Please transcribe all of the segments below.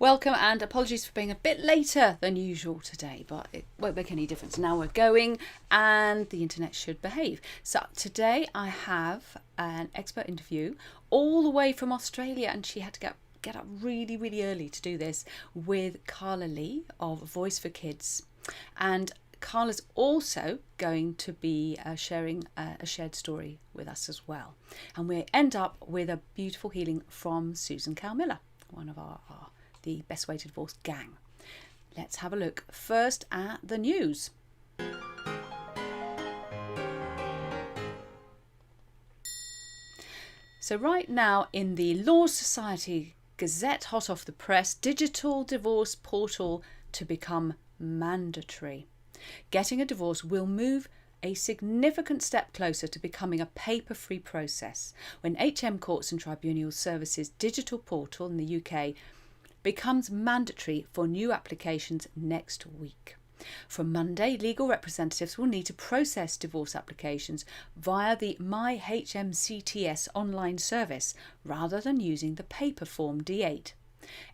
Welcome and apologies for being a bit later than usual today, but it won't make any difference. Now we're going and the internet should behave. So today I have an expert interview all the way from Australia, and she had to get up really, really early to do this, with Karla Lee of Voice for Kids. And Karla's also going to be sharing a shared story with us as well. And we end up with a beautiful healing from Susan Cowe-Miller, one of the Best Way to Divorce gang. Let's have a look first at the news. So right now in the Law Society Gazette, hot off the press, digital divorce portal to become mandatory. Getting a divorce will move a significant step closer to becoming a paper-free process when HM Courts and Tribunal Services digital portal in the UK becomes mandatory for new applications next week. From Monday, legal representatives will need to process divorce applications via the My HMCTS online service rather than using the paper form D8.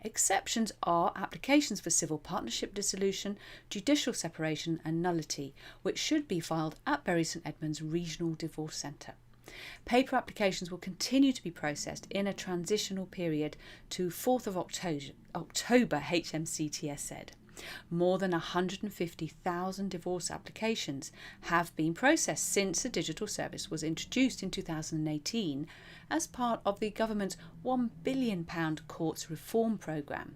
Exceptions are applications for civil partnership dissolution, judicial separation and nullity, which should be filed at Bury St Edmunds Regional Divorce Centre. Paper applications will continue to be processed in a transitional period to 4th of October, HMCTS said. More than 150,000 divorce applications have been processed since the digital service was introduced in 2018 as part of the government's £1 billion courts reform programme.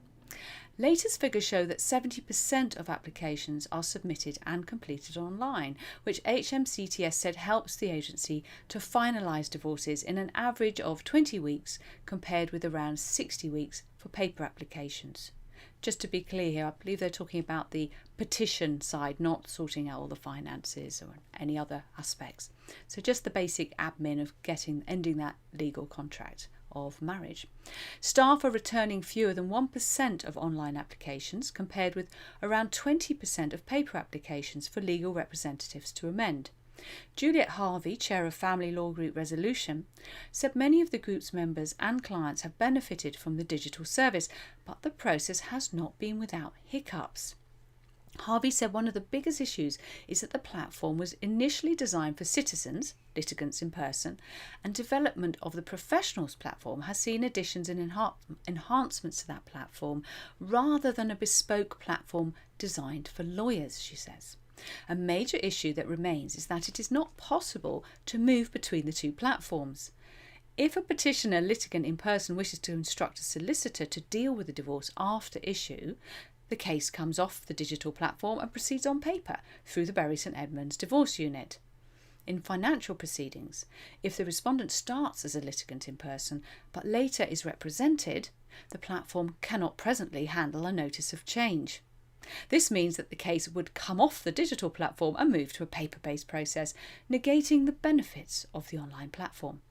Latest figures show that 70% of applications are submitted and completed online, which HMCTS said helps the agency to finalise divorces in an average of 20 weeks compared with around 60 weeks for paper applications. Just to be clear here, I believe they're talking about the petition side, not sorting out all the finances or any other aspects. So just the basic admin of ending that legal contract of marriage. Staff are returning fewer than 1% of online applications, compared with around 20% of paper applications for legal representatives to amend. Juliet Harvey, chair of Family Law Group Resolution, said many of the group's members and clients have benefited from the digital service, but the process has not been without hiccups. Harvey said one of the biggest issues is that the platform was initially designed for citizens, litigants in person, and development of the professionals platform has seen additions and enhancements to that platform rather than a bespoke platform designed for lawyers, she says. A major issue that remains is that it is not possible to move between the two platforms. If a petitioner litigant in person wishes to instruct a solicitor to deal with the divorce after issue, the case comes off the digital platform and proceeds on paper through the Bury St Edmunds Divorce Unit. In financial proceedings, if the respondent starts as a litigant in person but later is represented, the platform cannot presently handle a notice of change. This means that the case would come off the digital platform and move to a paper-based process, negating the benefits of the online platform.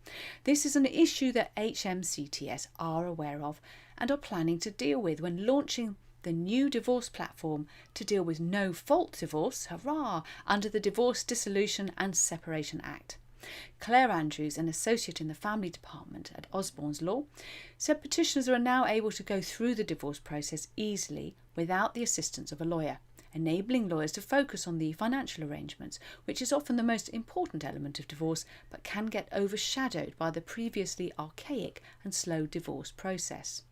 This is an issue that HMCTS are aware of and are planning to deal with when launching the new divorce platform to deal with no-fault divorce, hurrah, under the Divorce Dissolution and Separation Act. Claire Andrews, an associate in the family department at Osborne's Law, said petitioners are now able to go through the divorce process easily without the assistance of a lawyer, enabling lawyers to focus on the financial arrangements, which is often the most important element of divorce but can get overshadowed by the previously archaic and slow divorce process.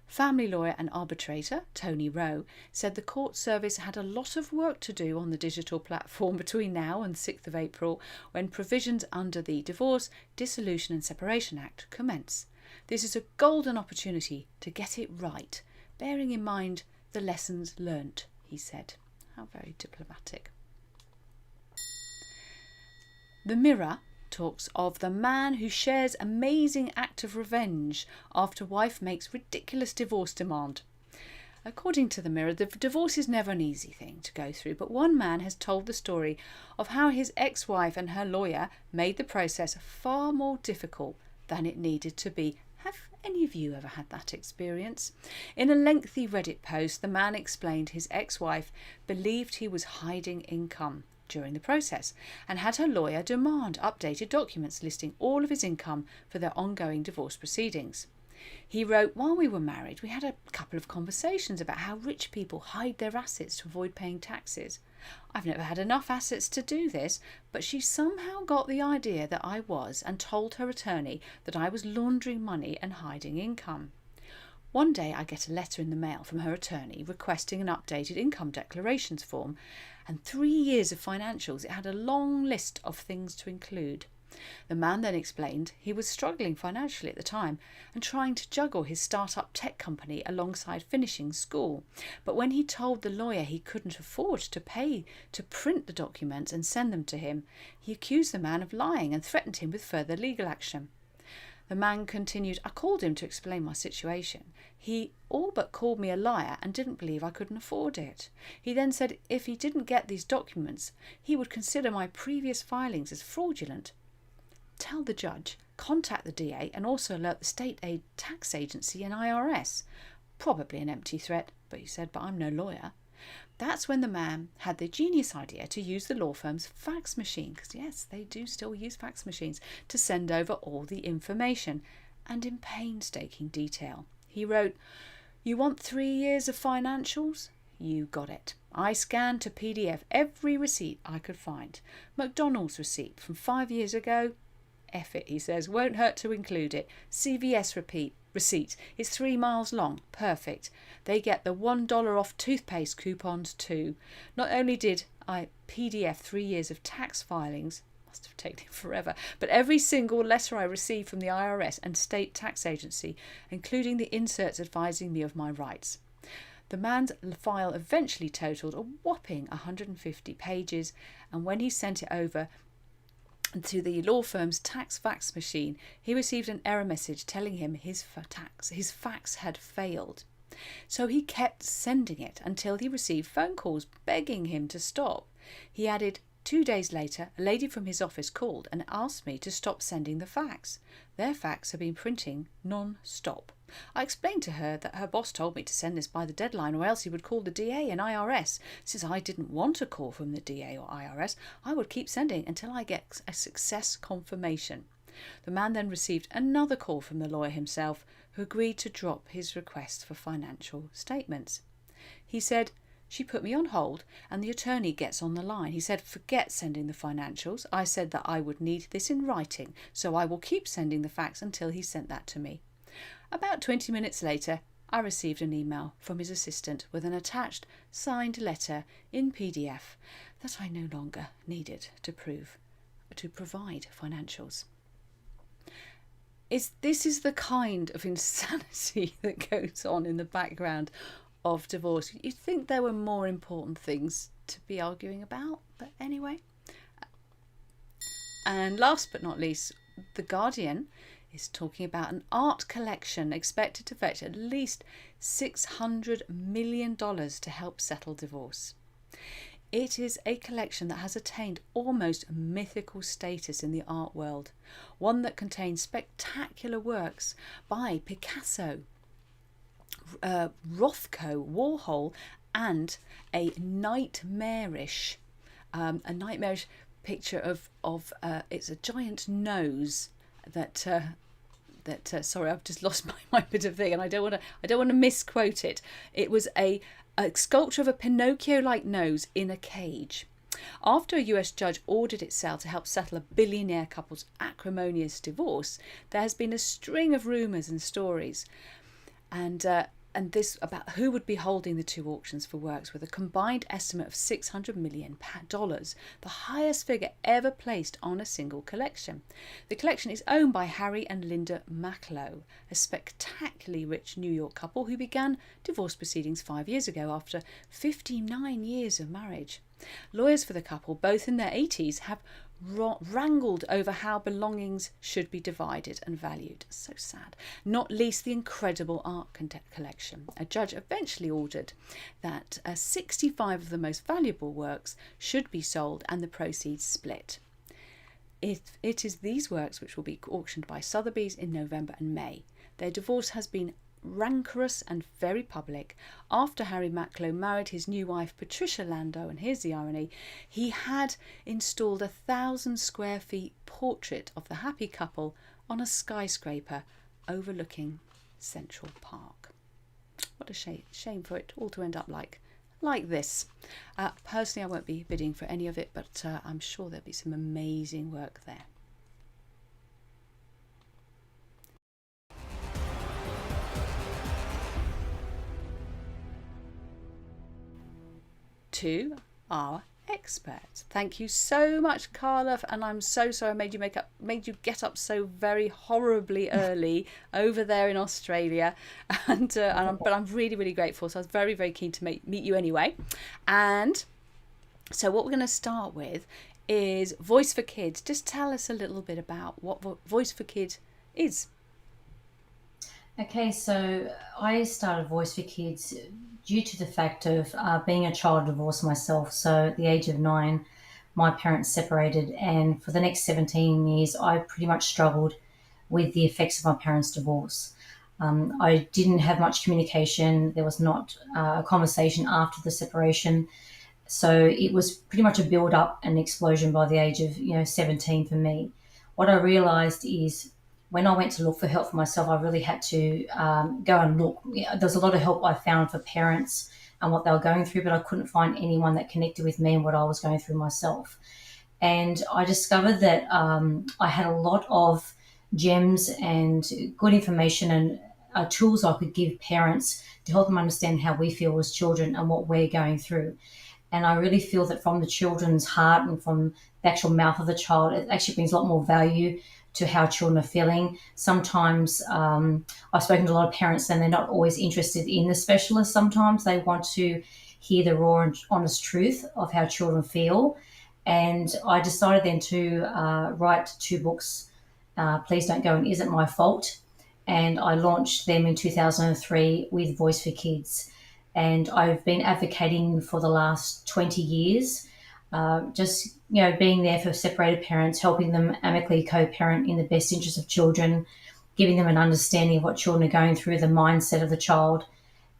Family lawyer and arbitrator Tony Rowe said the court service had a lot of work to do on the digital platform between now and 6th of April, when provisions under the Divorce, Dissolution and Separation Act commence. This is a golden opportunity to get it right, bearing in mind the lessons learnt, he said. How very diplomatic. The Mirror talks of the man who shares amazing act of revenge after wife makes ridiculous divorce demand. According to the Mirror, the divorce is never an easy thing to go through, but one man has told the story of how his ex-wife and her lawyer made the process far more difficult than it needed to be. Have any of you ever had that experience? In a lengthy Reddit post, the man explained his ex-wife believed he was hiding income during the process and had her lawyer demand updated documents listing all of his income for their ongoing divorce proceedings. He wrote, while we were married, we had a couple of conversations about how rich people hide their assets to avoid paying taxes. I've never had enough assets to do this, but she somehow got the idea that I was and told her attorney that I was laundering money and hiding income. One day I get a letter in the mail from her attorney requesting an updated income declarations form, and 3 years of financials. It had a long list of things to include. The man then explained he was struggling financially at the time and trying to juggle his start-up tech company alongside finishing school. But when he told the lawyer he couldn't afford to pay to print the documents and send them to him, he accused the man of lying and threatened him with further legal action. The man continued, I called him to explain my situation. He all but called me a liar and didn't believe I couldn't afford it. He then said if he didn't get these documents, he would consider my previous filings as fraudulent. Tell the judge, contact the DA and also alert the state aid tax agency and IRS. Probably an empty threat, but he said, but I'm no lawyer. That's when the man had the genius idea to use the law firm's fax machine, because yes, they do still use fax machines, to send over all the information, and in painstaking detail. He wrote, you want 3 years of financials? You got it. I scanned to PDF every receipt I could find. McDonald's receipt from 5 years ago? F it, he says, won't hurt to include it. CVS receipt is 3 miles long. Perfect. They get the $1 off toothpaste coupons too. Not only did I PDF 3 years of tax filings, must have taken forever, but every single letter I received from the IRS and state tax agency, including the inserts advising me of my rights. The man's file eventually totaled a whopping 150 pages, and when he sent it over to the law firm's tax fax machine, he received an error message telling him his fax had failed. So he kept sending it until he received phone calls begging him to stop. He added, 2 days later, a lady from his office called and asked me to stop sending the fax. Their fax had been printing non-stop. I explained to her that her boss told me to send this by the deadline or else he would call the DA and IRS. Since I didn't want a call from the DA or IRS, I would keep sending until I get a success confirmation. The man then received another call from the lawyer himself, who agreed to drop his request for financial statements. He said, she put me on hold and the attorney gets on the line. He said, forget sending the financials. I said that I would need this in writing, so I will keep sending the fax until he sent that to me. About 20 minutes later, I received an email from his assistant with an attached signed letter in PDF that I no longer needed to provide financials. This is the kind of insanity that goes on in the background of divorce. You'd think there were more important things to be arguing about, but anyway. And last but not least, The Guardian is talking about an art collection expected to fetch at least $600 million to help settle divorce. It is a collection that has attained almost mythical status in the art world, one that contains spectacular works by Picasso, Rothko, Warhol, and a nightmarish picture of it's a giant nose that sorry, I've just lost my bit of thing, and I don't want to misquote it. It was a sculpture of a Pinocchio-like nose in a cage. After a US judge ordered it sell to help settle a billionaire couple's acrimonious divorce, there has been a string of rumours and stories, and this about who would be holding the two auctions for works with a combined estimate of $600 million, the highest figure ever placed on a single collection. The collection is owned by Harry and Linda Macklowe, a spectacularly rich New York couple who began divorce proceedings 5 years ago after 59 years of marriage. Lawyers for the couple, both in their 80s, have wrangled over how belongings should be divided and valued. So sad. Not least the incredible art collection. A judge eventually ordered that 65 of the most valuable works should be sold and the proceeds split. It is these works which will be auctioned by Sotheby's in November and May. Their divorce has been rancorous and very public. After Harry Macklowe married his new wife Patricia Landau, and here's the irony, he had installed 1,000 square feet portrait of the happy couple on a skyscraper overlooking Central Park. What a shame for it all to end up like this. Personally, I won't be bidding for any of it, but I'm sure there'll be some amazing work there. To our expert. Thank you so much, Karla, and I'm so sorry I made you get up so very horribly early over there in Australia, but I'm really, really grateful. So I was very, very keen to meet you anyway. And so what we're going to start with is Voice for Kids. Just tell us a little bit about what Voice for Kids is. Okay, so I started Voice for Kids due to the fact of being a child divorced myself. So at the age of 9, my parents separated, and for the next 17 years, I pretty much struggled with the effects of my parents' divorce. I didn't have much communication. There was not a conversation after the separation. So it was pretty much a build up and explosion by the age of 17 for me. What I realized is when I went to look for help for myself, I really had to go and look. There's a lot of help I found for parents and what they were going through, but I couldn't find anyone that connected with me and what I was going through myself. And I discovered that I had a lot of gems and good information and tools I could give parents to help them understand how we feel as children and what we're going through. And I really feel that from the children's heart and from the actual mouth of the child, it actually brings a lot more value to how children are feeling. Sometimes I've spoken to a lot of parents and they're not always interested in the specialist. Sometimes they want to hear the raw and honest truth of how children feel. And I decided then to write 2 books, Please Don't Go and Is It My Fault? And I launched them in 2003 with Voice for Kids. And I've been advocating for the last 20 years, just being there for separated parents, helping them amicably co-parent in the best interest of children, giving them an understanding of what children are going through, the mindset of the child,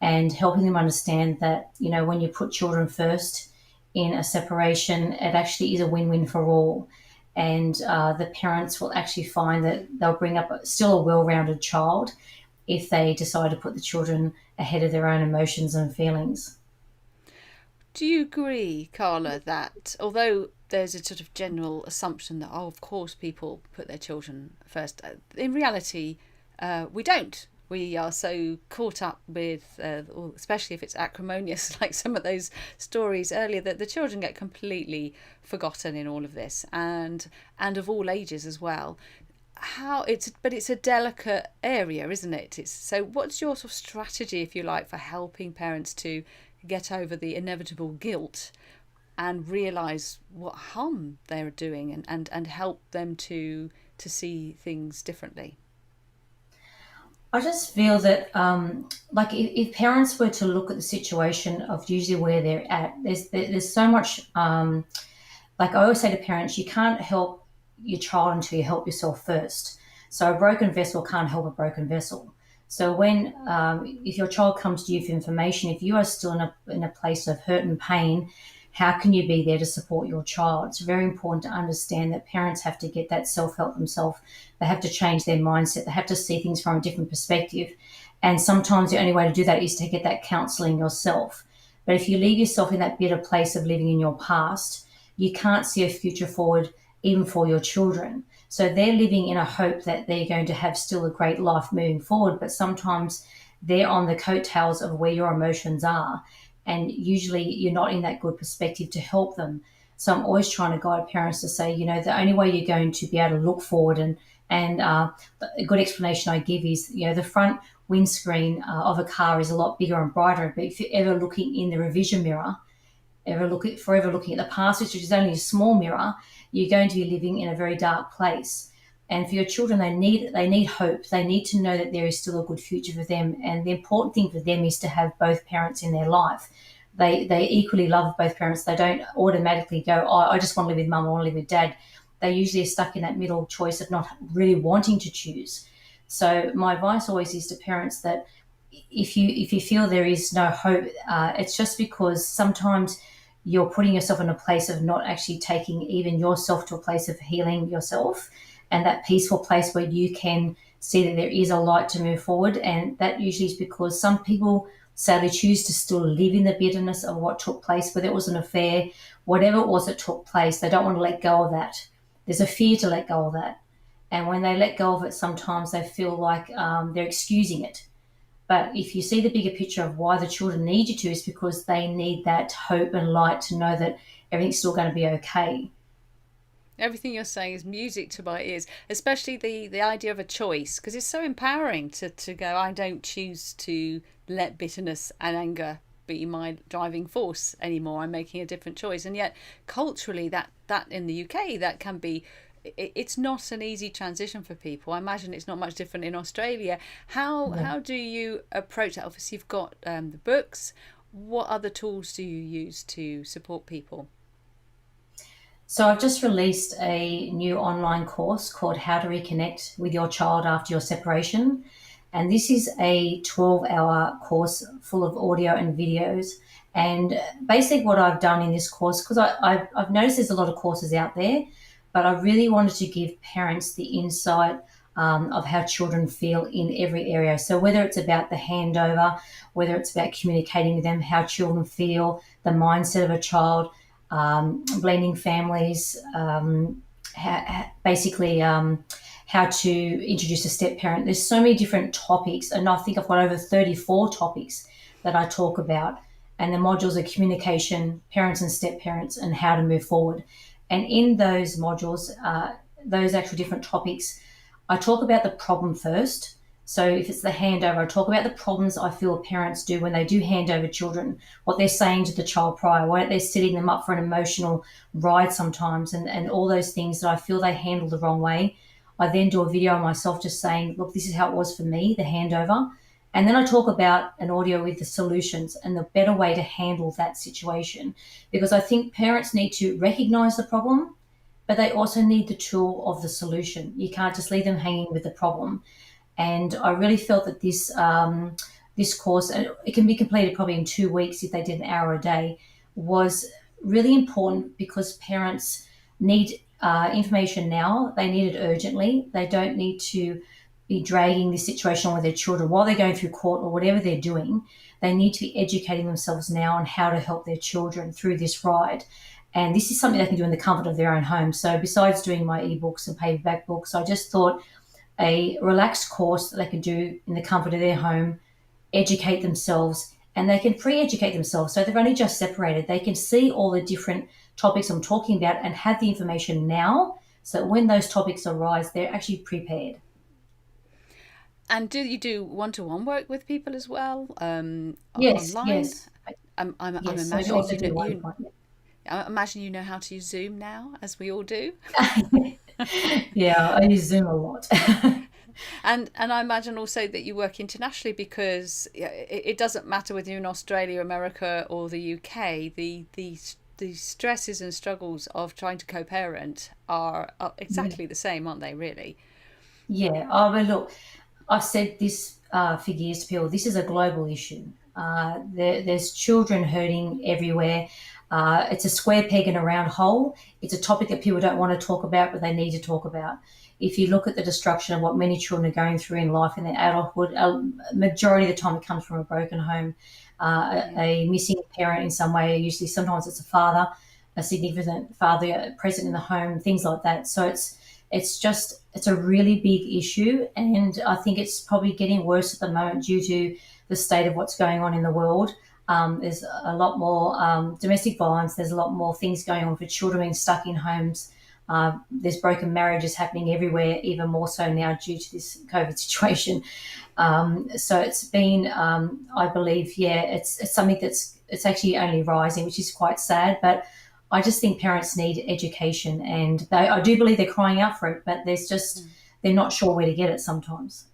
and helping them understand that when you put children first in a separation, it actually is a win-win for all. And the parents will actually find that they'll bring up still a well-rounded child if they decide to put the children ahead of their own emotions and feelings. Do you agree, Karla, that although there's a sort of general assumption that, of course, people put their children first, in reality, we don't. We are so caught up with, especially if it's acrimonious, like some of those stories earlier, that the children get completely forgotten in all of this, and of all ages as well. But it's a delicate area, isn't it? So what's your sort of strategy, if you like, for helping parents to get over the inevitable guilt and realise what harm they're doing, and help them to see things differently? I just feel that, like, if parents were to look at the situation of usually where they're at, there's so much. Like I always say to parents, you can't help your child until you help yourself first. So a broken vessel can't help a broken vessel. So when, if your child comes to you for information, if you are still in a place of hurt and pain, how can you be there to support your child? It's very important to understand that parents have to get that self-help themselves. They have to change their mindset. They have to see things from a different perspective. And sometimes the only way to do that is to get that counselling yourself. But if you leave yourself in that bitter place of living in your past, you can't see a future forward even for your children. So they're living in a hope that they're going to have still a great life moving forward, but sometimes they're on the coattails of where your emotions are. And usually you're not in that good perspective to help them. So I'm always trying to guide parents to say, the only way you're going to be able to look forward and a good explanation I give is, the front windscreen of a car is a lot bigger and brighter. But if you're ever looking in the revision mirror, forever looking at the past, which is only a small mirror, you're going to be living in a very dark place. And for your children, they need hope. They need to know that there is still a good future for them. And the important thing for them is to have both parents in their life. They equally love both parents. They don't automatically go, oh, I just want to live with mum, I want to live with dad. They usually are stuck in that middle choice of not really wanting to choose. So my advice always is to parents that if you feel there is no hope, it's just because sometimes you're putting yourself in a place of not actually taking even yourself to a place of healing yourself, and that peaceful place where you can see that there is a light to move forward. And that usually is because some people sadly choose to still live in the bitterness of what took place, whether it was an affair, whatever it was that took place. They don't want to let go of that. There's a fear to let go of that. And when they let go of it, sometimes they feel like they're excusing it. But if you see the bigger picture of why the children need you to, is because they need that hope and light to know that everything's still going to be okay. Everything you're saying is music to my ears, especially the idea of a choice, because it's so empowering to go, I don't choose to let bitterness and anger be my driving force anymore. I'm making a different choice. And yet culturally, that in the UK, that can be, it's not an easy transition for people. I imagine it's not much different in Australia. How do you approach that? Obviously you've got the books. What other tools do you use to support people? So I've just released a new online course called How to Reconnect with Your Child After Your Separation. And this is a 12-hour course full of audio and videos. And basically what I've done in this course, because I've noticed there's a lot of courses out there, but I really wanted to give parents the insight of how children feel in every area. So whether it's about the handover, whether it's about communicating with them, how children feel, the mindset of a child, blending families, basically how to introduce a step parent. There's so many different topics, and I think I've got over 34 topics that I talk about. And the modules are communication, parents and step parents, and how to move forward. And in those modules, those actual different topics, I talk about the problem first. So if it's the handover, I talk about the problems I feel parents do when they do hand over children, what they're saying to the child prior, why they're setting them up for an emotional ride sometimes, and all those things that I feel they handle the wrong way. I then do a video on myself just saying, look, this is how it was for me, the handover. And then I talk about an audio with the solutions and the better way to handle that situation. Because I think parents need to recognize the problem, but they also need the tool of the solution. You can't just leave them hanging with the problem. And I really felt that this course, and it can be completed probably in 2 weeks if they did an hour a day, was really important because parents need information now. They need it urgently. They don't need to be dragging this situation on with their children while they're going through court or whatever they're doing. They need to be educating themselves now on how to help their children through this ride. And this is something they can do in the comfort of their own home. So besides doing my ebooks and paperback books, I just thought a relaxed course that they can do in the comfort of their home, educate themselves, and they can pre-educate themselves. So they've only just separated. They can see all the different topics I'm talking about and have the information now, so when those topics arise, they're actually prepared. And do you do one-to-one work with people as well, Yes, online? yes, I'm yes. So I imagining also do one point. I imagine you know how to use Zoom now, as we all do. Yeah, I use Zoom a lot. And I imagine also that you work internationally, because it doesn't matter whether you're in Australia, America, or the UK. The stresses and struggles of trying to co-parent are exactly the same, aren't they? Really. Yeah. Oh, but look, I've said this for years to people. This is a global issue. There's children hurting everywhere. It's a square peg in a round hole. It's a topic that people don't want to talk about, but they need to talk about. If you look at the destruction of what many children are going through in life in their adulthood, a majority of the time it comes from a broken home, a missing parent in some way. Usually, sometimes it's a father, a significant father present in the home, things like that. So it's a really big issue, and I think it's probably getting worse at the moment due to the state of what's going on in the world. There's a lot more domestic violence. There's a lot more things going on for children being stuck in homes. There's broken marriages happening everywhere, even more so now due to this COVID situation. So it's been, I believe, yeah, it's something it's actually only rising, which is quite sad. But I just think parents need education, and I do believe they're crying out for it, but they're not sure where to get it sometimes.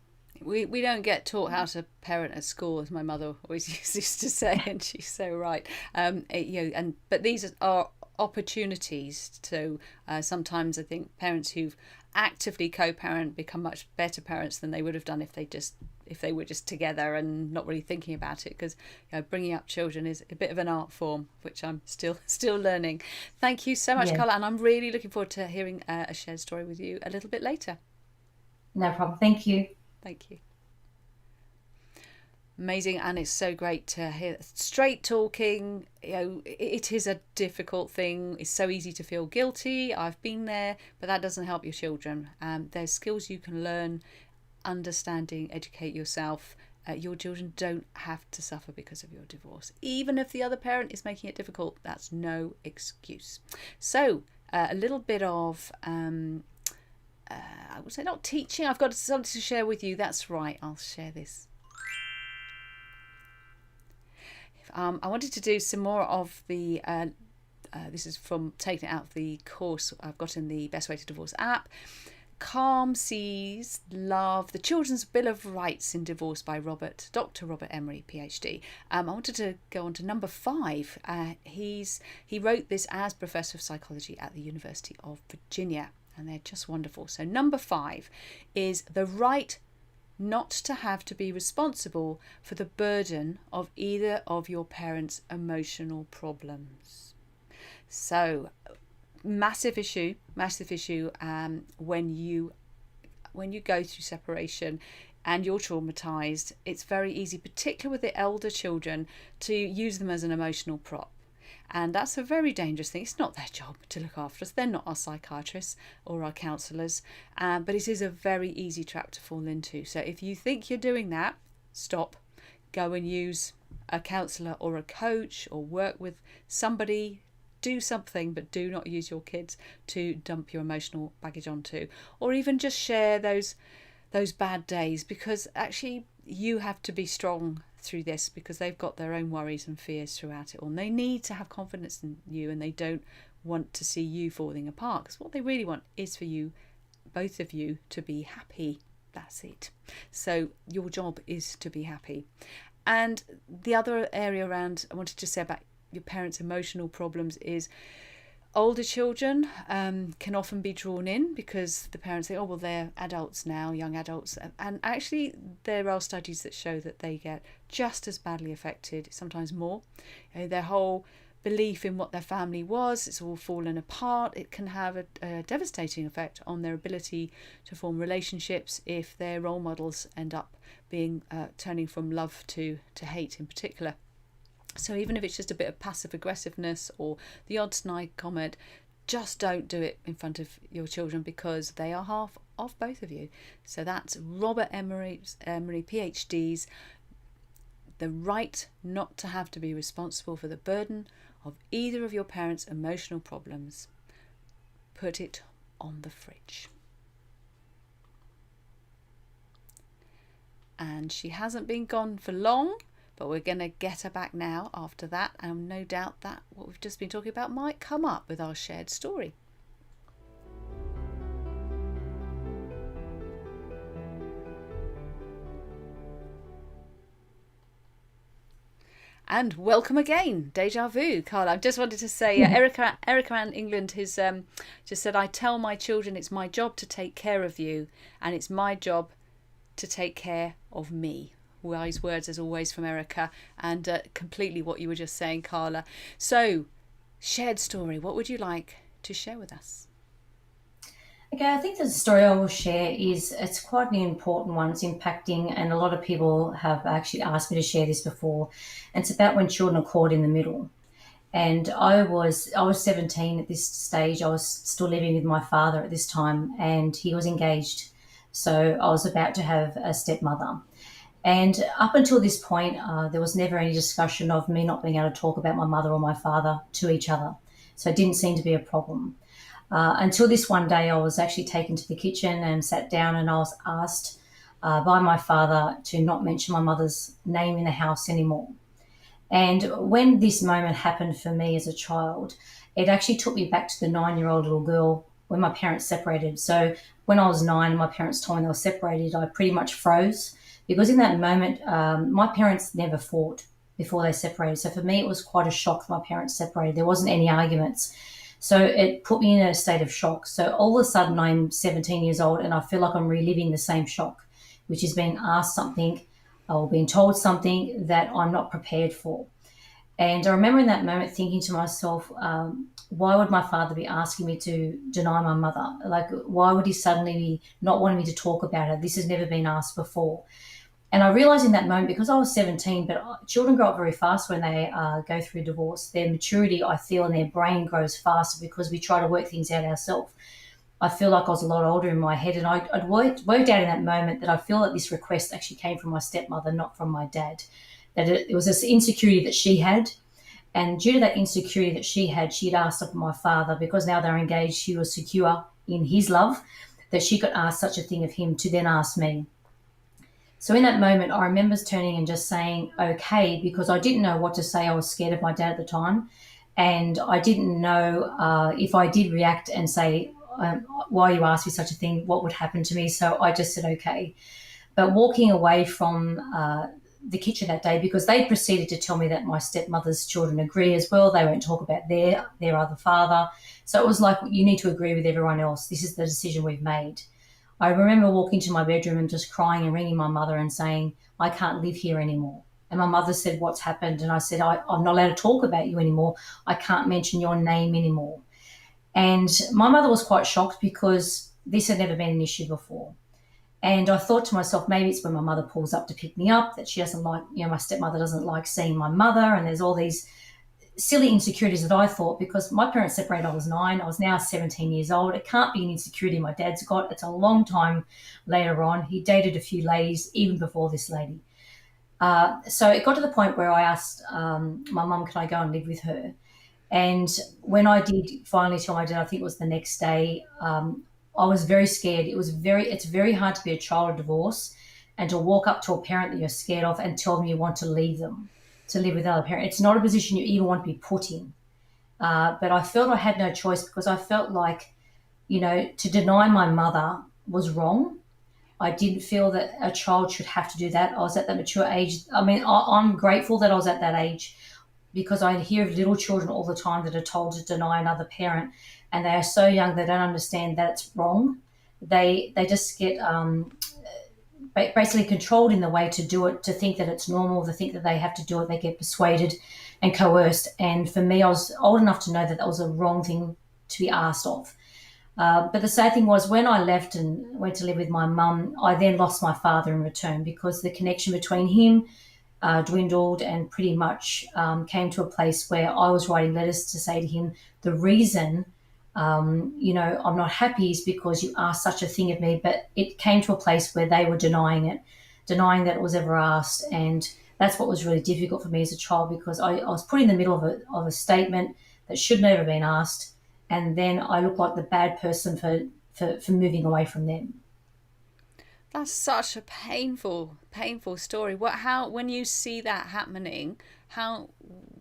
We don't get taught how to parent at school, as my mother always used to say, and she's so right. But these are opportunities to sometimes I think parents who've actively co-parent become much better parents than they would have done if they were just together and not really thinking about it, because bringing up children is a bit of an art form, which I'm still learning. Thank you so much, Yeah. Karla, and I'm really looking forward to hearing a shared story with you a little bit later. No problem. Thank you. Thank you. Amazing, and it's so great to hear straight talking. It is a difficult thing. It's so easy to feel guilty. I've been there, but that doesn't help your children. There's skills you can learn, understanding, educate yourself. Your children don't have to suffer because of your divorce. Even if the other parent is making it difficult, that's no excuse. So a little bit of I would say not teaching. I've got something to share with you. That's right, I'll share this. I wanted to do some more of the, this is from taking it out of the course I've got in the Best Way to Divorce app. Calm Seas Love, The Children's Bill of Rights in Divorce by Dr. Robert Emery, PhD. I wanted to go on to number 5. He wrote this as Professor of Psychology at the University of Virginia, and they're just wonderful. So number 5 is the right not to have to be responsible for the burden of either of your parents' emotional problems. So massive issue when you go through separation and you're traumatized. It's very easy, particularly with the elder children, to use them as an emotional prop. And that's a very dangerous thing. It's not their job to look after us. They're not our psychiatrists or our counsellors. But it is a very easy trap to fall into. So if you think you're doing that, stop. Go and use a counsellor or a coach, or work with somebody. Do something, but do not use your kids to dump your emotional baggage onto. Or even just share those bad days, because actually you have to be strong through this, because they've got their own worries and fears throughout it all, and they need to have confidence in you, and they don't want to see you falling apart, because what they really want is for you, both of you, to be happy. That's it. So your job is to be happy. And the other area around I wanted to say about your parents' emotional problems is older children can often be drawn in, because the parents think, oh, well, they're adults now, young adults. And actually, there are studies that show that they get just as badly affected, sometimes more. Their whole belief in what their family was, it's all fallen apart. It can have a devastating effect on their ability to form relationships if their role models end up being turning from love to hate in particular. So even if it's just a bit of passive aggressiveness or the odd snide comment, just don't do it in front of your children, because they are half of both of you. So that's Robert Emery PhD's The Right Not to Have to Be Responsible for the Burden of Either of Your Parents' Emotional Problems. Put it on the fridge. And she hasn't been gone for long, but we're going to get her back now after that, and no doubt that what we've just been talking about might come up with our shared story. And welcome again, deja vu, Karla. I just wanted to say, Erica in England has just said, I tell my children it's my job to take care of you, and it's my job to take care of me. Wise words as always from Erica, and completely what you were just saying, Karla. So, shared story, what would you like to share with us? Okay, I think the story I will share it's quite an important one. It's impacting, and a lot of people have actually asked me to share this before. And it's about when children are caught in the middle. And I was 17 at this stage. I was still living with my father at this time, and he was engaged. So I was about to have a stepmother. And up until this point, there was never any discussion of me not being able to talk about my mother or my father to each other. So it didn't seem to be a problem. Until this one day, I was actually taken to the kitchen and sat down, and I was asked by my father to not mention my mother's name in the house anymore. And when this moment happened for me as a child, it actually took me back to the 9-year-old little girl when my parents separated. So when I was 9 and my parents told me they were separated, I pretty much froze. Because in that moment, my parents never fought before they separated. So for me, it was quite a shock that my parents separated. There wasn't any arguments. So it put me in a state of shock. So all of a sudden, I'm 17 years old, and I feel like I'm reliving the same shock, which is being asked something or being told something that I'm not prepared for. And I remember in that moment thinking to myself, why would my father be asking me to deny my mother? Like, why would he suddenly be not wanting me to talk about her? This has never been asked before. And I realized in that moment, because I was 17, but children grow up very fast when they go through divorce. Their maturity, I feel, and their brain grows faster because we try to work things out ourselves. I feel like I was a lot older in my head, and I'd worked out in that moment that I feel that this request actually came from my stepmother, not from my dad. That it was this insecurity that she had, and due to that insecurity that she had, she'd asked of my father, because now they're engaged, she was secure in his love, that she could ask such a thing of him to then ask me. So in that moment, I remember turning and just saying, okay, because I didn't know what to say. I was scared of my dad at the time. And I didn't know if I did react and say, why you asked me such a thing, what would happen to me? So I just said, okay. But walking away from the kitchen that day, because they proceeded to tell me that my stepmother's children agree as well. They won't talk about their other father. So it was like, you need to agree with everyone else. This is the decision we've made. I remember walking to my bedroom and just crying and ringing my mother and saying, I can't live here anymore. And my mother said, what's happened? And I said, I'm not allowed to talk about you anymore. I can't mention your name anymore. And my mother was quite shocked because this had never been an issue before. And I thought to myself, maybe it's when my mother pulls up to pick me up that she doesn't like, my stepmother doesn't like seeing my mother. And there's all these silly insecurities that I thought, because my parents separated, I was 9, I was now 17 years old. It can't be an insecurity my dad's got. It's a long time later on. He dated a few ladies even before this lady. So it got to the point where I asked my mum, can I go and live with her? And when I did finally tell my dad, I think it was the next day, I was very scared. It's very hard to be a child of divorce and to walk up to a parent that you're scared of and tell them you want to leave them, to live with another parent. It's not a position you even want to be put in. But I felt I had no choice, because I felt like, to deny my mother was wrong. I didn't feel that a child should have to do that. I was at that mature age. I mean, I'm grateful that I was at that age, because I hear of little children all the time that are told to deny another parent, and they are so young they don't understand that it's wrong. They just get basically controlled in the way to do it, to think that it's normal, to think that they have to do it. They get persuaded and coerced. And for me, I was old enough to know that that was a wrong thing to be asked of. But the sad thing was, when I left and went to live with my mum, I then lost my father in return, because the connection between him dwindled, and pretty much came to a place where I was writing letters to say to him, the reason I'm not happy is because you asked such a thing of me. But it came to a place where they were denying that it was ever asked. And that's what was really difficult for me as a child, because I was put in the middle of a statement that should never have been asked. And then I looked like the bad person for moving away from them. That's such a painful story. When you see that happening, how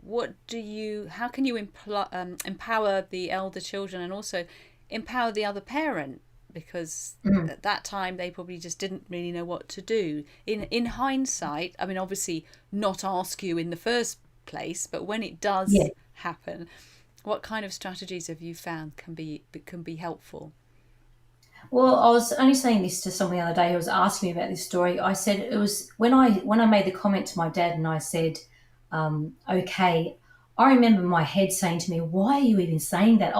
how can you empower the elder children, and also empower the other parent? Because at that time they probably just didn't really know what to do. In hindsight, I mean, obviously not ask you in the first place, but when it does Yeah. happen, what kind of strategies have you found can be helpful? Well, I was only saying this to someone the other day who was asking me about this story. I said it was when I made the comment to my dad, and I said, "Okay." I remember my head saying to me, "Why are you even saying that?"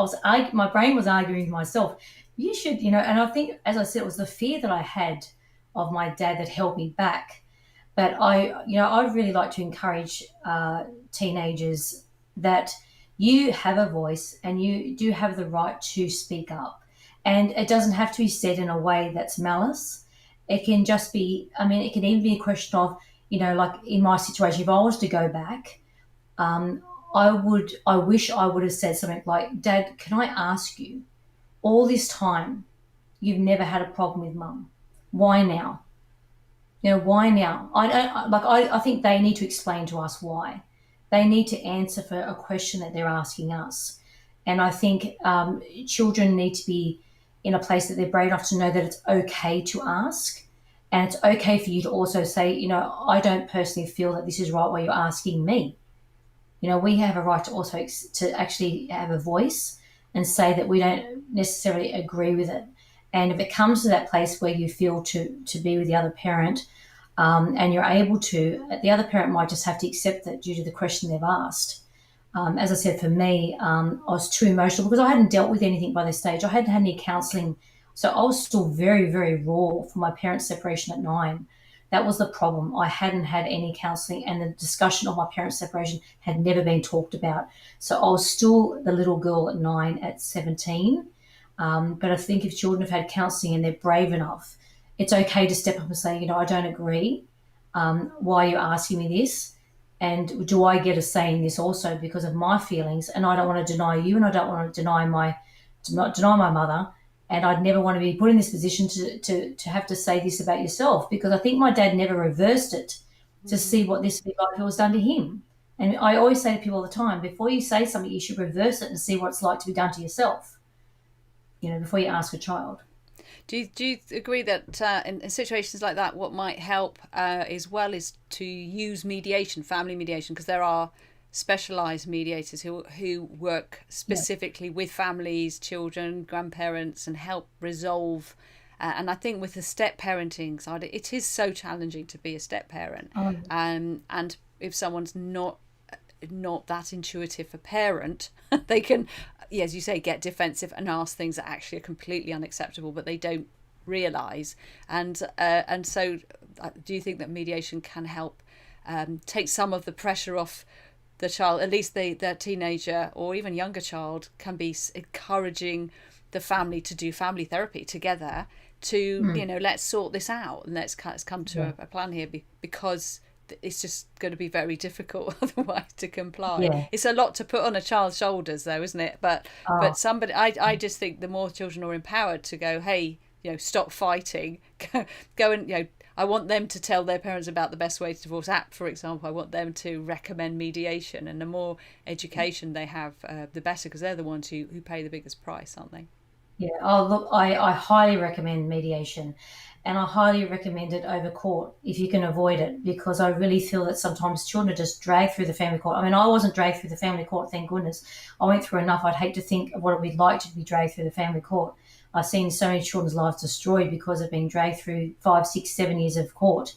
My brain was arguing with myself. You should, And I think, as I said, it was the fear that I had of my dad that held me back. But I'd really like to encourage teenagers that you have a voice and you do have the right to speak up. And it doesn't have to be said in a way that's malice. It can just be, I mean, it can even be a question of, like in my situation, if I was to go back, um, I wish I would have said something like, Dad, can I ask you, all this time, you've never had a problem with mum. Why now? Why now? I think they need to explain to us why. They need to answer for a question that they're asking us. And I think children need to be in a place that they're brave enough to know that it's okay to ask. And it's okay for you to also say, I don't personally feel that this is right what you're asking me. We have a right to also to actually have a voice and say that we don't necessarily agree with it. And if it comes to that place where you feel to be with the other parent, and you're able to, the other parent might just have to accept that due to the question they've asked. As I said, for me, I was too emotional because I hadn't dealt with anything by this stage. I hadn't had any counselling. So I was still very, very raw for my parents' separation at 9. That was the problem. I hadn't had any counselling, and the discussion of my parents' separation had never been talked about. So I was still the little girl at 9, at 17. But I think if children have had counselling and they're brave enough, it's okay to step up and say, I don't agree. Why are you asking me this? And do I get a say in this also because of my feelings? And I don't want to deny you, and I don't want to deny my mother. And I'd never want to be put in this position to have to say this about yourself, because I think my dad never reversed it to see what this would be like if it was done to him. And I always say to people all the time, before you say something, you should reverse it and see what it's like to be done to yourself, before you ask a child. Do you agree that in situations like that, what might help as well is to use mediation, family mediation, because there are specialised mediators who work specifically with families, children, grandparents, and help resolve. And I think with the step parenting side, it is so challenging to be a step parent. And if someone's not that intuitive a parent, they can, as you say, get defensive and ask things that actually are completely unacceptable, but they don't realise. And so do you think that mediation can help take some of the pressure off the child, at least the teenager or even younger child, can be encouraging the family to do family therapy together to, let's sort this out and let's come to a plan here, because it's just going to be very difficult otherwise to comply. Yeah. It's a lot to put on a child's shoulders though, isn't it? But somebody, I just think the more children are empowered to go, hey, stop fighting, go and, I want them to tell their parents about the Best Way to Divorce app, for example. I want them to recommend mediation, and the more education they have, the better, because they're the ones who pay the biggest price, aren't they? Yeah. Oh, look, I highly recommend mediation, and I highly recommend it over court if you can avoid it, because I really feel that sometimes children are just dragged through the family court. I mean, I wasn't dragged through the family court, thank goodness. I went through enough. I'd hate to think of what it would be like to be dragged through the family court. I've seen so many children's lives destroyed because of being dragged through 5, 6, 7 years of court.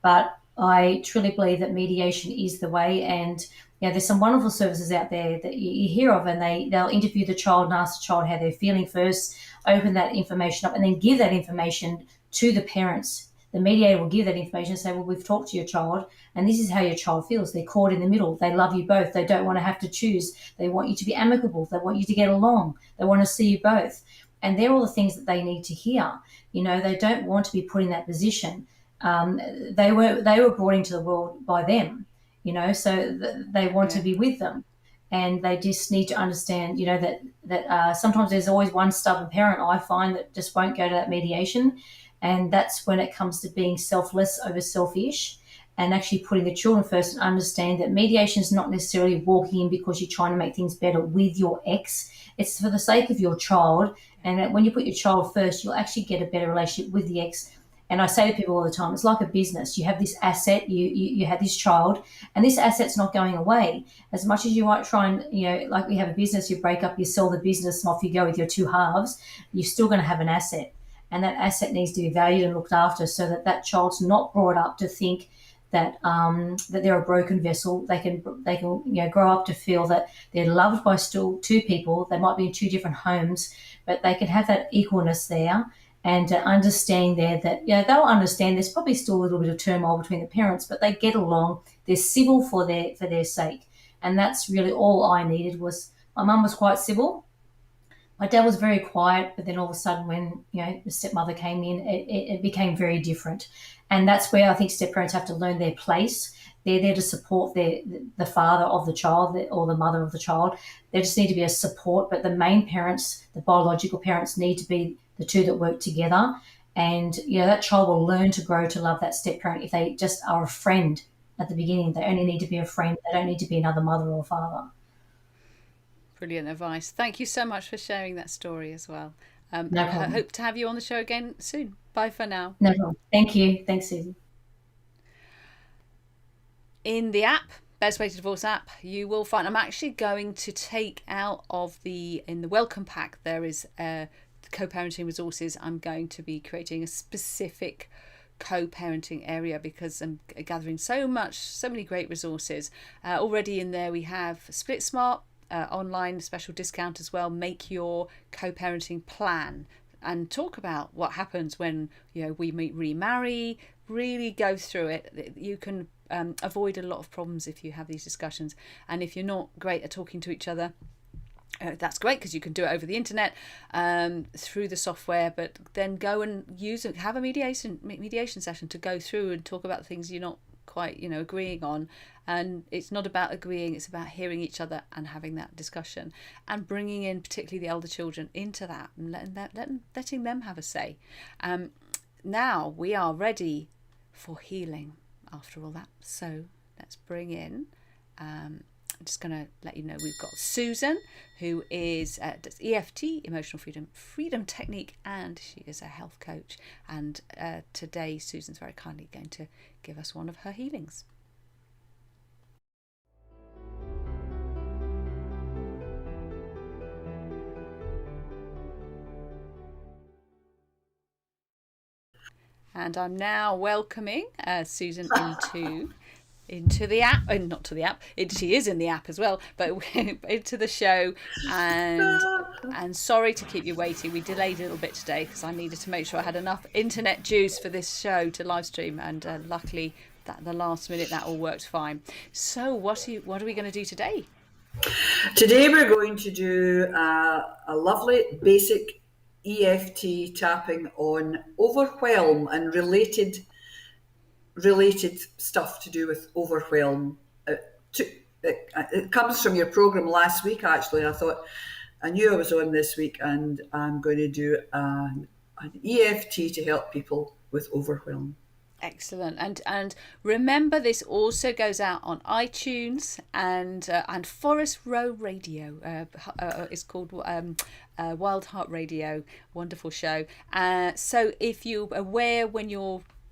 But I truly believe that mediation is the way. And there's some wonderful services out there that you hear of, and they'll interview the child and ask the child how they're feeling first, open that information up, and then give that information to the parents. The mediator will give that information and say, well, we've talked to your child, and this is how your child feels. They're caught in the middle. They love you both. They don't want to have to choose. They want you to be amicable. They want you to get along. They want to see you both. And they're all the things that they need to hear. They don't want to be put in that position. They were brought into the world by them, so they want to be with them. And they just need to understand, that sometimes there's always one stubborn parent, I find, that just won't go to that mediation. And that's when it comes to being selfless over selfish, and actually putting the children first, and understand that mediation is not necessarily walking in because you're trying to make things better with your ex. It's for the sake of your child. And when you put your child first, you'll actually get a better relationship with the ex. And I say to people all the time, it's like a business. You have this asset, you have this child, and this asset's not going away. As much as you might try and, like we have a business, you break up, you sell the business, and off you go with your two halves, you're still going to have an asset. And that asset needs to be valued and looked after, so that child's not brought up to think that they're a broken vessel. They can grow up to feel that they're loved by still two people. They might be in two different homes, but they can have that equalness there, and to understand there that they'll understand there's probably still a little bit of turmoil between the parents, but they get along. They're civil for their sake, and that's really all I needed. Was my mum was quite civil. My dad was very quiet, but then all of a sudden when the stepmother came in, it became very different. And that's where I think step-parents have to learn their place. They're there to support the father of the child or the mother of the child. They just need to be a support, but the main parents, the biological parents, need to be the two that work together. And that child will learn to grow to love that step-parent if they just are a friend at the beginning. They only need to be a friend. They don't need to be another mother or father. Brilliant advice. Thank you so much for sharing that story as well. No problem. I hope to have you on the show again soon. Bye for now. No problem. Thank you. Thanks, Suzy. In the app, Best Way to Divorce app, you will find, I'm actually going to take out of in the welcome pack, there is co-parenting resources. I'm going to be creating a specific co-parenting area, because I'm gathering so many great resources. Already in there we have Split Smart, online special discount as well. Make your co-parenting plan and talk about what happens when we remarry. Really go through it. You can avoid a lot of problems if you have these discussions. And if you're not great at talking to each other, that's great, because you can do it over the internet through the software, but then go and have a mediation session to go through and talk about things you're not quite agreeing on. And it's not about agreeing, it's about hearing each other and having that discussion, and bringing in particularly the elder children into that, and letting them have a say. Now we are ready for healing after all that, so let's bring in I'm just going to let you know we've got Susan, who does EFT, Emotional Freedom Technique, and she is a health coach. And today Susan's very kindly going to give us one of her healings. And I'm now welcoming Susan into the app, and not to the app, she is in the app as well, but into the show. And sorry to keep you waiting, we delayed a little bit today because I needed to make sure I had enough internet juice for this show to live stream, and luckily at the last minute that all worked fine. So what are we going to do today? Today we're going to do a lovely basic EFT tapping on overwhelm and related stuff to do with overwhelm. It comes from your program last week, actually. I knew I was on this week, and I'm going to do an EFT to help people with overwhelm. Excellent. And remember, this also goes out on iTunes and Forest Row Radio. It's called Wild Heart Radio. Wonderful show. So if you're aware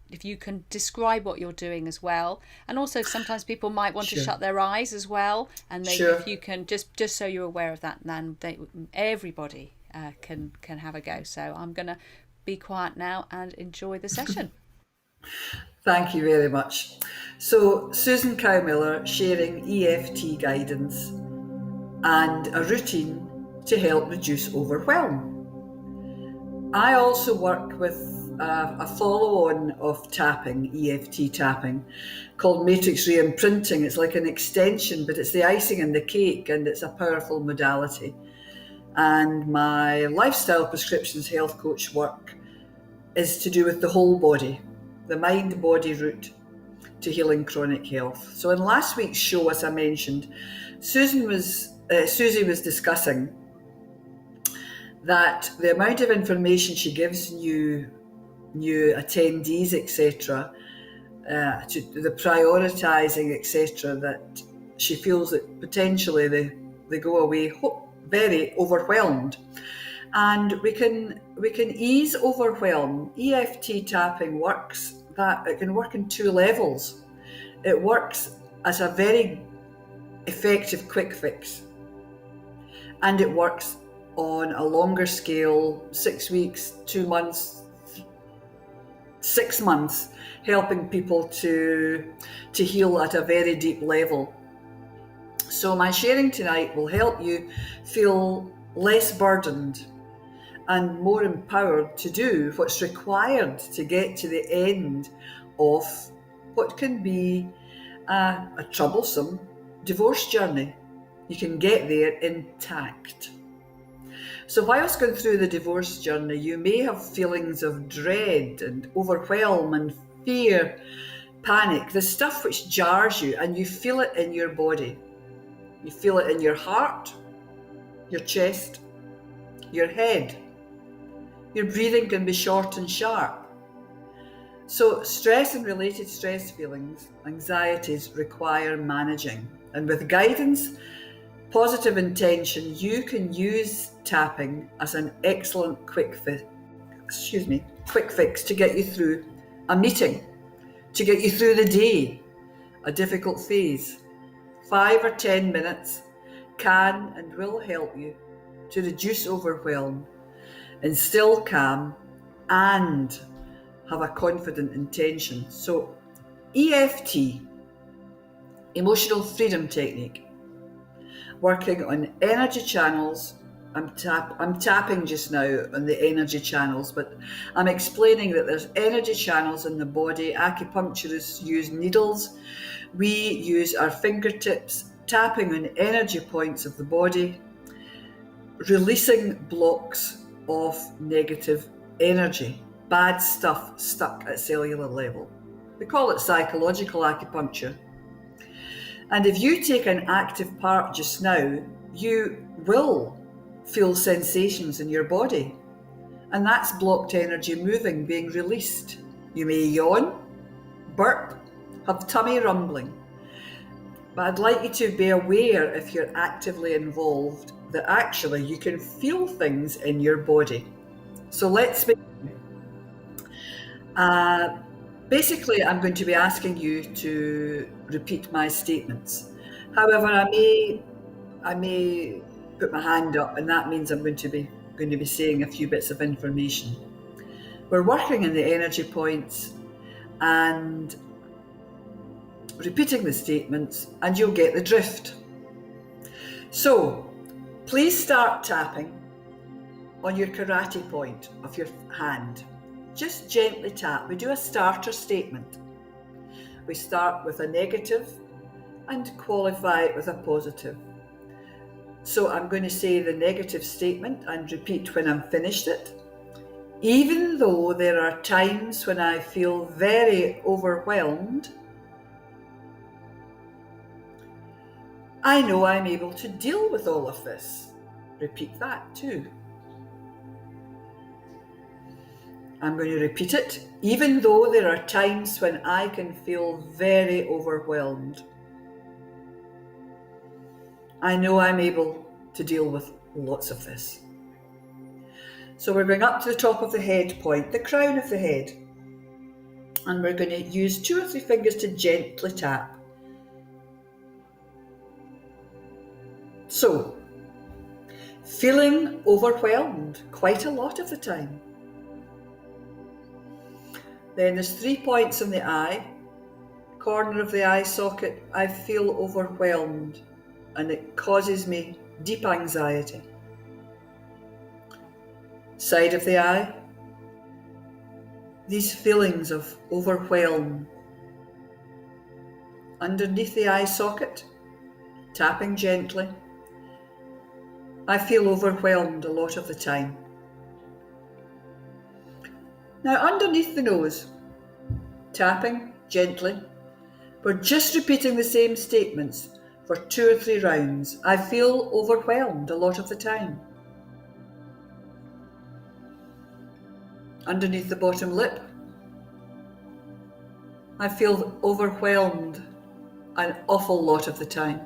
if you can describe what you're doing as well, and also sometimes people might want to shut their eyes as well, and if you can just so you're aware of that, then everybody can have a go. So I'm going to be quiet now and enjoy the session. Thank you very much. So Susan Cowe-Miller sharing EFT guidance and a routine to help reduce overwhelm. I also work with a follow-on of tapping, EFT tapping, called matrix re-imprinting. It's like an extension, but it's the icing on the cake, and it's a powerful modality. And my lifestyle prescriptions health coach work is to do with the whole body, the mind-body route to healing chronic health. So in last week's show, as I mentioned, Suzy was discussing that the amount of information she gives new attendees, etc., to the prioritizing, etc., that she feels that potentially they go away very overwhelmed. And we can ease overwhelm. EFT tapping works that it can work in two levels. It works as a very effective quick fix, and it works on a longer scale, 6 weeks, 2 months, 6 months, helping people to heal at a very deep level. So my sharing tonight will help you feel less burdened and more empowered to do what's required to get to the end of what can be a troublesome divorce journey. You can get there intact. So whilst going through the divorce journey, you may have feelings of dread and overwhelm and fear, panic, the stuff which jars you, and you feel it in your body. You feel it in your heart, your chest, your head. Your breathing can be short and sharp. So stress and related stress feelings, anxieties require managing. And with guidance, positive intention, you can use tapping as an excellent quick fix to get you through a meeting, to get you through the day, a difficult phase. 5 or 10 minutes can and will help you to reduce overwhelm, instill calm, and have a confident intention. So EFT, Emotional Freedom Technique, working on energy channels. I'm tapping just now on the energy channels, but I'm explaining that there's energy channels in the body. Acupuncturists use needles. We use our fingertips, tapping on energy points of the body, releasing blocks of negative energy, bad stuff stuck at cellular level. We call it psychological acupuncture. And if you take an active part just now, you will feel sensations in your body. And that's blocked energy moving, being released. You may yawn, burp, have tummy rumbling. But I'd like you to be aware, if you're actively involved, that actually you can feel things in your body. So let's begin. Basically, I'm going to be asking you to repeat my statements. However, I may put my hand up, and that means I'm going to be saying a few bits of information. We're working in the energy points and repeating the statements, and you'll get the drift. So please start tapping on your karate point of your hand. Just gently tap. We do a starter statement. We start with a negative and qualify it with a positive. So I'm going to say the negative statement and repeat when I'm finished it. Even though there are times when I feel very overwhelmed, I know I'm able to deal with all of this. Repeat that too. I'm going to repeat it. Even though there are times when I can feel very overwhelmed, I know I'm able to deal with lots of this. So we're going up to the top of the head point, the crown of the head. And we're going to use 2 or 3 fingers to gently tap. So, feeling overwhelmed quite a lot of the time. Then there's 3 points in the eye, corner of the eye socket. I feel overwhelmed and it causes me deep anxiety. Side of the eye, these feelings of overwhelm. Underneath the eye socket, tapping gently. I feel overwhelmed a lot of the time. Now underneath the nose, tapping gently. We're just repeating the same statements for 2 or 3 rounds. I feel overwhelmed a lot of the time. Underneath the bottom lip, I feel overwhelmed an awful lot of the time.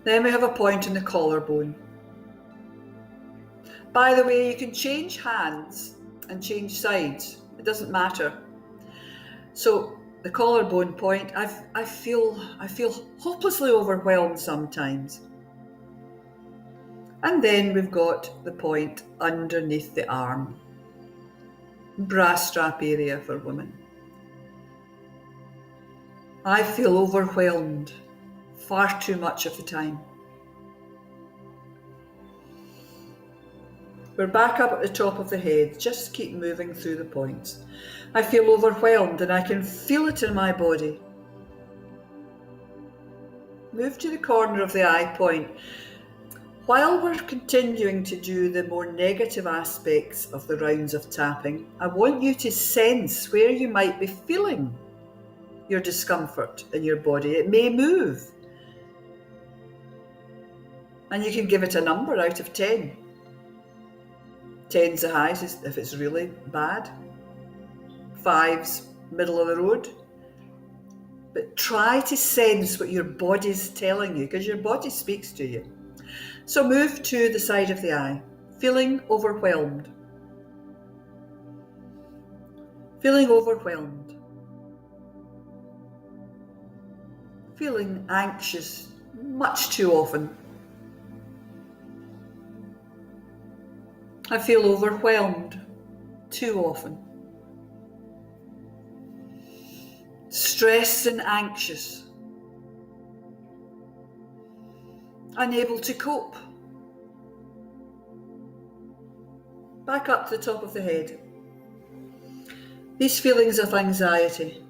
Then we have a point in the collarbone. By the way, you can change hands and change sides. It doesn't matter. So the collarbone point, I feel hopelessly overwhelmed sometimes. And then we've got the point underneath the arm, bra strap area for women. I feel overwhelmed far too much of the time. We're back up at the top of the head. Just keep moving through the points. I feel overwhelmed and I can feel it in my body. Move to the corner of the eye point. While we're continuing to do the more negative aspects of the rounds of tapping, I want you to sense where you might be feeling your discomfort in your body. It may move. And you can give it a number out of 10. 10's the highest if it's really bad. 5's middle of the road. But try to sense what your body's telling you, because your body speaks to you. So move to the side of the eye, feeling overwhelmed. Feeling overwhelmed. Feeling anxious much too often. I feel overwhelmed too often. Stressed and anxious. Unable to cope. Back up to the top of the head. These feelings of anxiety,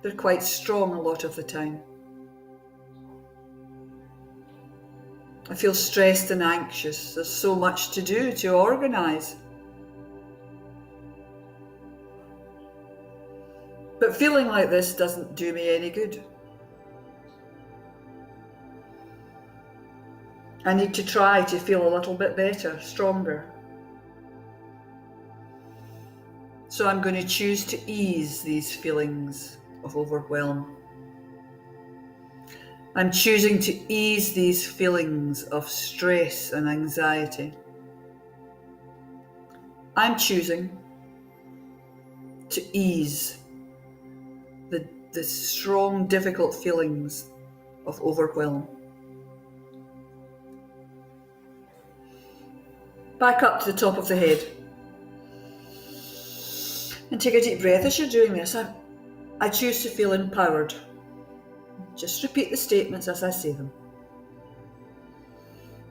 they're quite strong a lot of the time. I feel stressed and anxious. There's so much to do, to organise. But feeling like this doesn't do me any good. I need to try to feel a little bit better, stronger. So I'm going to choose to ease these feelings of overwhelm. I'm choosing to ease these feelings of stress and anxiety. I'm choosing to ease the strong, difficult feelings of overwhelm. Back up to the top of the head. And take a deep breath. As you're doing this, I choose to feel empowered. Just repeat the statements as I say them.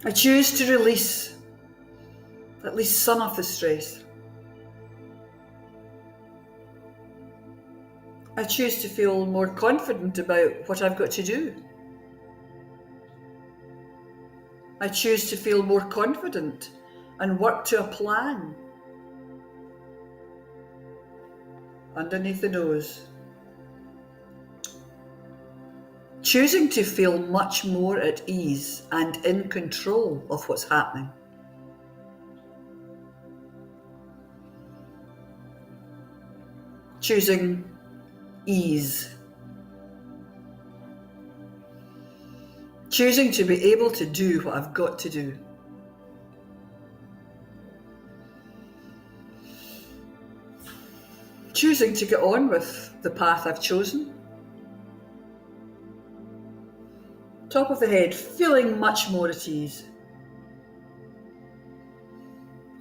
I choose to release at least some of the stress. I choose to feel more confident about what I've got to do. I choose to feel more confident and work to a plan. Underneath the nose. Choosing to feel much more at ease and in control of what's happening. Choosing ease. Choosing to be able to do what I've got to do. Choosing to get on with the path I've chosen. Top of the head, feeling much more at ease.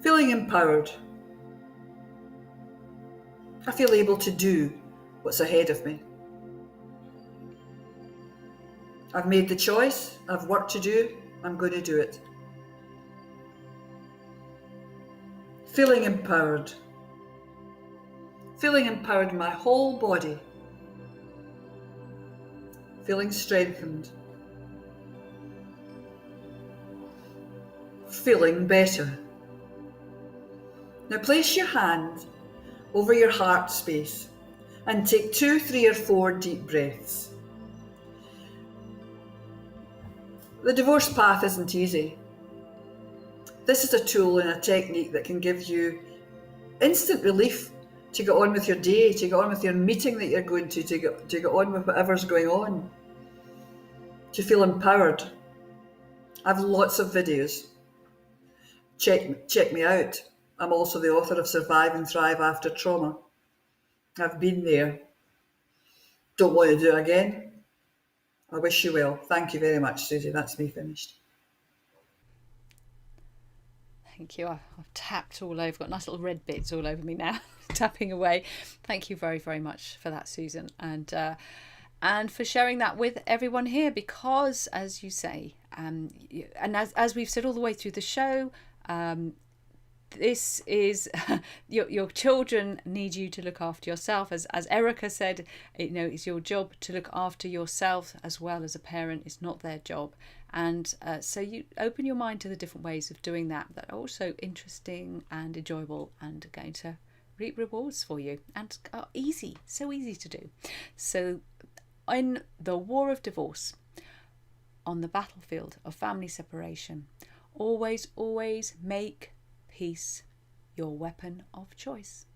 Feeling empowered. I feel able to do what's ahead of me. I've made the choice, I've work to do, I'm going to do it. Feeling empowered. Feeling empowered in my whole body. Feeling strengthened. Feeling better. Now place your hand over your heart space and take 2, 3 or 4 deep breaths. The divorce path isn't easy. This is a tool and a technique that can give you instant relief to get on with your day, to get on with your meeting that you're going to get on with whatever's going on, to feel empowered. I have lots of videos. Check me out. I'm also the author of Survive and Thrive After Trauma. I've been there. Don't want to do it again. I wish you well. Thank you very much, Suzy. That's me finished. Thank you. I've tapped all over, got nice little red bits all over me now, tapping away. Thank you very, very much for that, Susan, and for sharing that with everyone here, because, as you say, and as we've said all the way through the show, this is your children need you to look after yourself. As Erica said, it's your job to look after yourself as well as a parent. It's not their job. And so you open your mind to the different ways of doing that are also interesting and enjoyable and going to reap rewards for you and are easy, so easy to do. So in the war of divorce, on the battlefield of family separation, always make peace your weapon of choice.